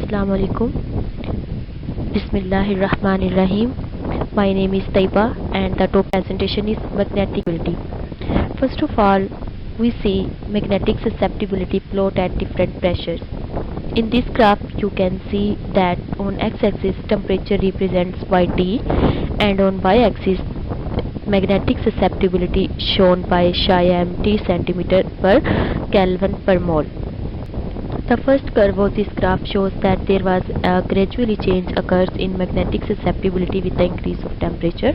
Assalamu alaikum. Bismillahirrahmanirrahim. My name is Taiba and the top presentation is magnetic field. First of all, we see magnetic susceptibility plot at different pressures. In this graph, you can see that on x-axis temperature represents Yt and on y-axis magnetic susceptibility shown by Siam T centimeter per Kelvin per mole. The first curve of this graph shows that there was a gradually change occurs in magnetic susceptibility with the increase of temperature,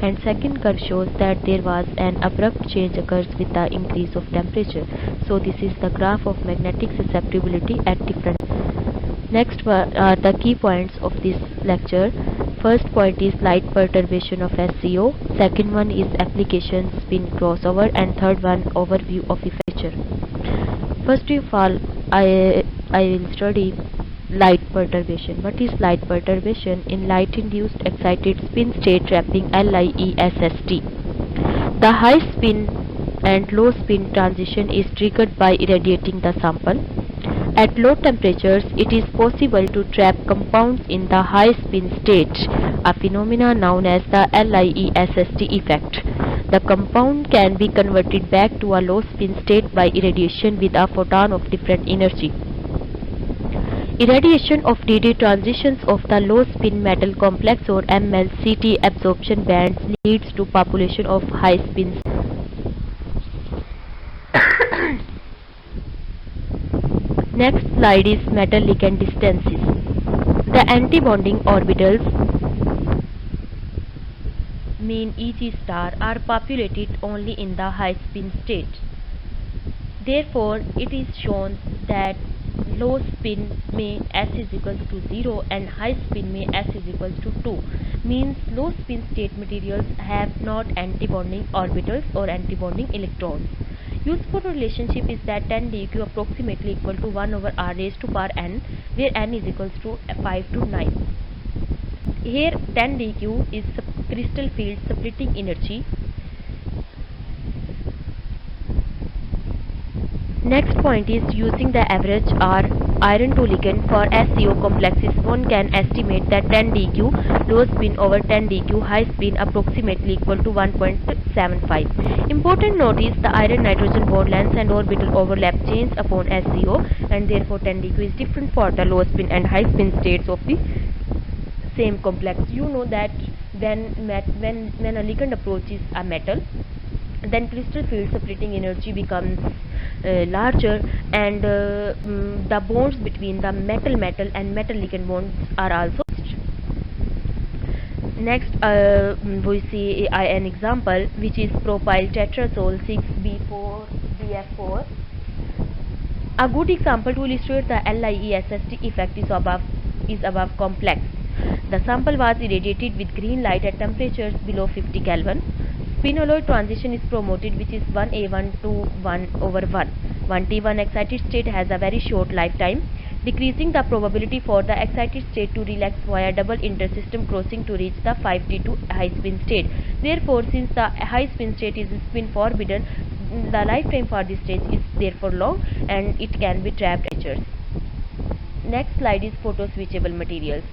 and second curve shows that there was an abrupt change occurs with the increase of temperature. So this is the graph of magnetic susceptibility at different. Next are the key points of this lecture. First point is light perturbation of SCO, second one is application spin crossover, and third one overview of effecture. First of all, I will study light perturbation. What is light perturbation? In light-induced excited spin state trapping LIESST. The high spin and low spin transition is triggered by irradiating the sample. At low temperatures, it is possible to trap compounds in the high spin state, a phenomenon known as the LIESST effect. The compound can be converted back to a low spin state by irradiation with a photon of different energy. Irradiation of DD transitions of the low spin metal complex or MLCT absorption bands leads to population of high spins. Next slide is metal ligand distances. The antibonding orbitals mean EG star are populated only in the high spin state. Therefore, it is shown that low spin may S is equals to 0 and high spin may S is equals to 2. Means low spin state materials have not antibonding orbitals or antibonding electrons. Useful relationship is that 10 dq approximately equal to 1 over r raised to power n, where n is equals to 5 to 9. Here 10 dq is crystal field splitting energy. Next point is using the average R iron to ligand for SCO complexes, one can estimate that 10 dq low spin over 10 dq high spin approximately equal to 1.75. Important note is the iron nitrogen bond length and orbital overlap change upon SCO, and therefore 10 dq is different for the low spin and high spin states of the same complex. You know that when a ligand approaches a metal, then crystal field splitting energy becomes larger, and the bonds between the metal and metal ligand bonds are also. Next we see an example, which is propyl tetrazole 6B4BF4. A good example to illustrate the LIESST effect is above complex. The sample was irradiated with green light at temperatures below 50 Kelvin. Spin-alloy transition is promoted, which is 1A1 to 1 over 1. 1T1 excited state has a very short lifetime, decreasing the probability for the excited state to relax via double intersystem crossing to reach the 5T2 high spin state. Therefore, since the high spin state is spin forbidden, the lifetime for this stage is therefore long and it can be trapped at temperatures. Next slide is photo-switchable materials.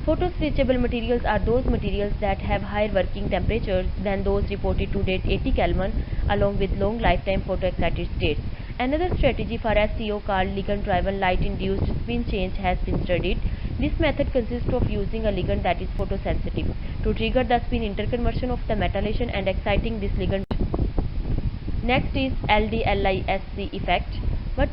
Photo-switchable materials are those materials that have higher working temperatures than those reported to date 80 Kelvin, along with long lifetime photoexcited states. Another strategy for SCO called ligand-driven light-induced spin change has been studied. This method consists of using a ligand that is photosensitive to trigger the spin interconversion of the metallation and exciting this ligand. Next is LDLISC effect. What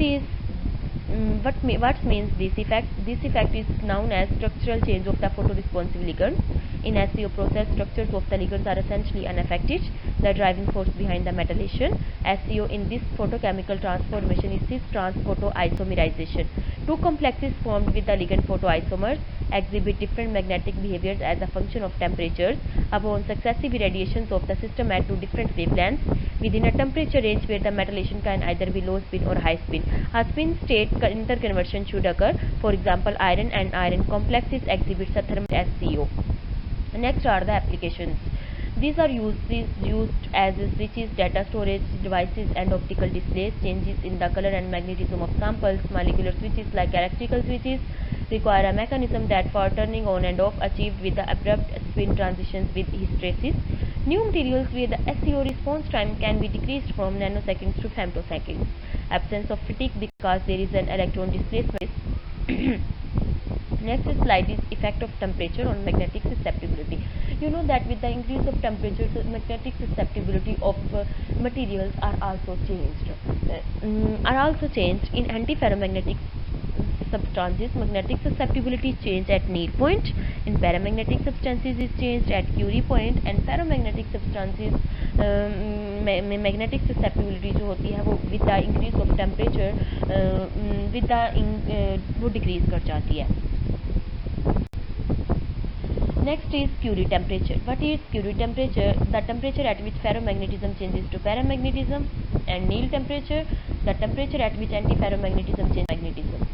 means this effect? This effect is known as structural change of the photoresponsive ligands. In SCO process, structures of the ligands are essentially unaffected. The driving force behind the metallation SCO in this photochemical transformation is cis-trans photoisomerization. Two complexes formed with the ligand photoisomers exhibit different magnetic behaviors as a function of temperatures upon successive irradiations of the system at two different wavelengths within a temperature range where the metallation can either be low spin or high spin. A spin state interconversion should occur. For example, iron and iron complexes exhibit a thermal SCO. Next are the applications. These are used as switches, data storage devices and optical displays, changes in the color and magnetism of samples, molecular switches like electrical switches, require a mechanism that for turning on and off achieved with the abrupt spin transitions with hysteresis. New materials where the SEO response time can be decreased from nanoseconds to femtoseconds. Absence of fatigue because there is an electron displacement. Next slide is effect of temperature on magnetic susceptibility. You know that with the increase of temperature, magnetic susceptibility of materials are also changed. In antiferromagnetic substances, magnetic susceptibility is changed at near point. In paramagnetic substances is changed at Curie point. And ferromagnetic substances में magnetic susceptibility जो होती है वो with the increase of temperature वो decrease कर जाती है. Next is Curie temperature. What is Curie temperature? The temperature at which ferromagnetism changes to paramagnetism. And Néel temperature, the temperature at which antiferromagnetism changes to magnetism.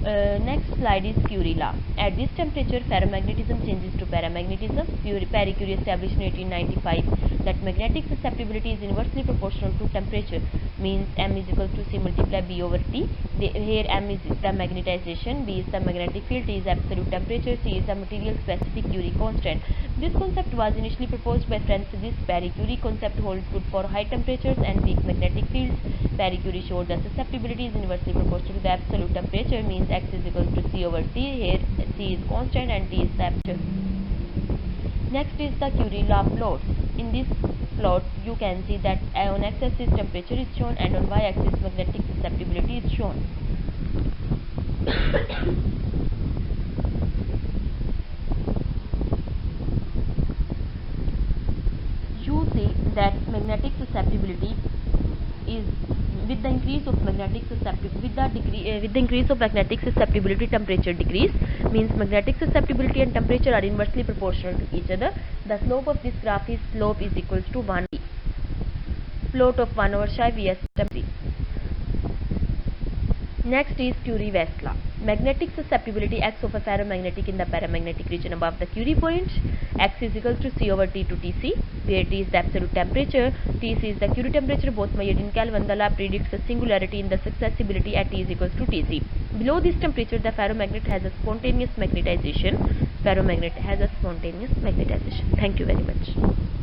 Next slide is Curie law. At this temperature, ferromagnetism changes to paramagnetism. Marie Curie established in 1895 that magnetic susceptibility is inversely proportional to temperature, means M is equal to C multiply B over T. Here M is the magnetization, B is the magnetic field, T is absolute temperature, C is the material specific Curie constant. This concept was initially proposed by Francis Marie Curie. Concept holds good for high temperatures and weak magnetic fields. Marie Curie showed that susceptibility is inversely proportional to the absolute temperature, means X is equal to C over T. Here C is constant and T is the absolute. Next is the Curie law plots. In this plot you can see that on x-axis temperature is shown and on y-axis magnetic susceptibility is shown. You see that magnetic susceptibility is with the increase of magnetic susceptibility with the increase of magnetic susceptibility temperature decrease, means magnetic susceptibility and temperature are inversely proportional to each other. The slope of this graph is slope is equals to 1 plot of 1 over psi Vs temperature. Next is Curie-West law. Magnetic susceptibility X of a ferromagnetic in the paramagnetic region above the Curie point. X is equal to C over T to Tc, where T is the absolute temperature, Tc is the Curie temperature, both measured in Kelvin. The law predicts a singularity in the susceptibility at T is equals to Tc. Below this temperature, the ferromagnet has a spontaneous magnetization. Ferromagnet has a spontaneous magnetization. Thank you very much.